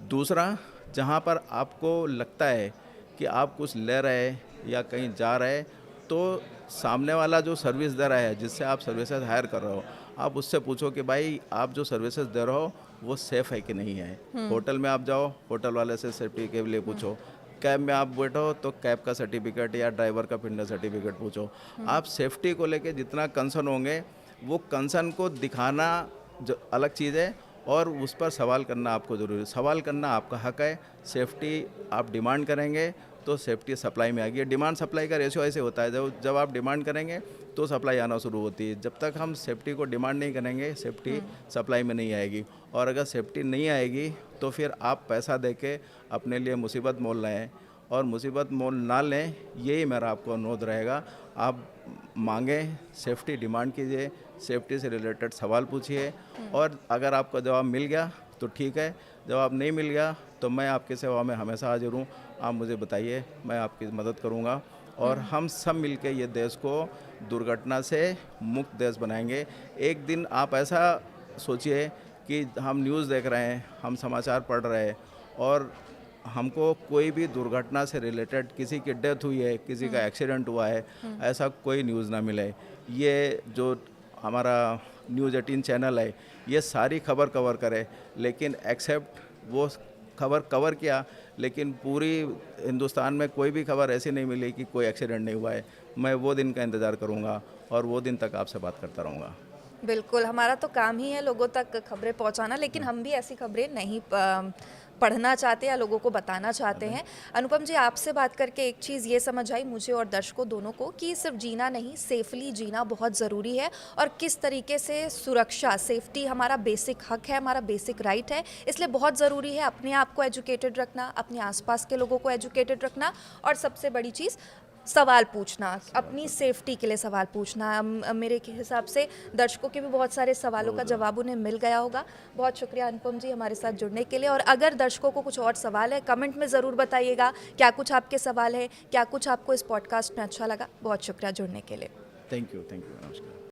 दूसरा, जहाँ पर आपको लगता है कि आप कुछ ले रहे या कहीं जा रहे, तो सामने वाला जो सर्विस दे रहा है, जिससे आप सर्विसेज हायर कर रहे हो, आप उससे पूछो कि भाई आप जो सर्विसेज दे रहे हो वो सेफ़ है कि नहीं है। होटल में आप जाओ, होटल वाले से सेफ्टी के लिए पूछो। कैब में आप बैठो तो कैब का सर्टिफिकेट या ड्राइवर का फिटनेस सर्टिफिकेट पूछो। आप सेफ्टी को लेके जितना कंसर्न होंगे, वो कंसर्न को दिखाना जो अलग चीज़ है, और उस पर सवाल करना आपको ज़रूरी है। सवाल करना आपका हक है। सेफ्टी आप डिमांड करेंगे तो सेफ्टी सप्लाई में आएगी। डिमांड सप्लाई का रेशियो ऐसे होता है, जब आप डिमांड करेंगे तो सप्लाई आना शुरू होती है। जब तक हम सेफ्टी को डिमांड नहीं करेंगे, सेफ्टी सप्लाई में नहीं आएगी। और अगर सेफ्टी नहीं आएगी तो फिर आप पैसा देके अपने लिए मुसीबत मोल लें, और मुसीबत मोल ना लें, यही मेरा आपको अनुरोध रहेगा। आप मांगें, सेफ्टी डिमांड कीजिए, सेफ्टी से रिलेटेड सवाल पूछिए, और अगर आपको जवाब मिल गया तो ठीक है, जवाब नहीं मिल गया तो मैं आपकी सेवा में हमेशा हाजिर हूँ। आप मुझे बताइए, मैं आपकी मदद करूँगा, और हम सब मिलके ये देश को दुर्घटना से मुक्त देश बनाएंगे। एक दिन आप ऐसा सोचिए कि हम न्यूज़ देख रहे हैं, हम समाचार पढ़ रहे हैं, और हमको कोई भी दुर्घटना से रिलेटेड किसी की डेथ हुई है, किसी का एक्सीडेंट हुआ है, ऐसा कोई न्यूज़ ना मिले। ये जो हमारा न्यूज़ 18 चैनल है, ये सारी खबर कवर करे, लेकिन एक्सेप्ट वो खबर कवर किया, लेकिन पूरी हिंदुस्तान में कोई भी खबर ऐसी नहीं मिली कि कोई एक्सीडेंट नहीं हुआ है। मैं वो दिन का इंतज़ार करूँगा, और वो दिन तक आपसे बात करता रहूँगा।
बिल्कुल, हमारा तो काम ही है लोगों तक खबरें पहुंचाना, लेकिन हम भी ऐसी खबरें नहीं पढ़ना चाहते या लोगों को बताना चाहते हैं। अनुपम जी, आपसे बात करके एक चीज़ ये समझ आई मुझे और दर्शकों दोनों को कि सिर्फ जीना नहीं, सेफली जीना बहुत ज़रूरी है, और किस तरीके से सुरक्षा, सेफ्टी हमारा बेसिक हक है, हमारा बेसिक राइट है। इसलिए बहुत ज़रूरी है अपने आप को एजुकेटेड रखना, अपने आसपास के लोगों को एजुकेटेड रखना, और सबसे बड़ी चीज़ सवाल पूछना, अपनी सेफ्टी के लिए सवाल पूछना। मेरे के हिसाब से दर्शकों के भी बहुत सारे सवालों का जवाब उन्हें मिल गया होगा। बहुत शुक्रिया अनुपम जी हमारे साथ जुड़ने के लिए। और अगर दर्शकों को कुछ और सवाल है, कमेंट में ज़रूर बताइएगा क्या कुछ आपके सवाल है, क्या कुछ आपको इस पॉडकास्ट में अच्छा लगा। बहुत शुक्रिया जुड़ने के लिए।
थैंक यू, नमस्कार।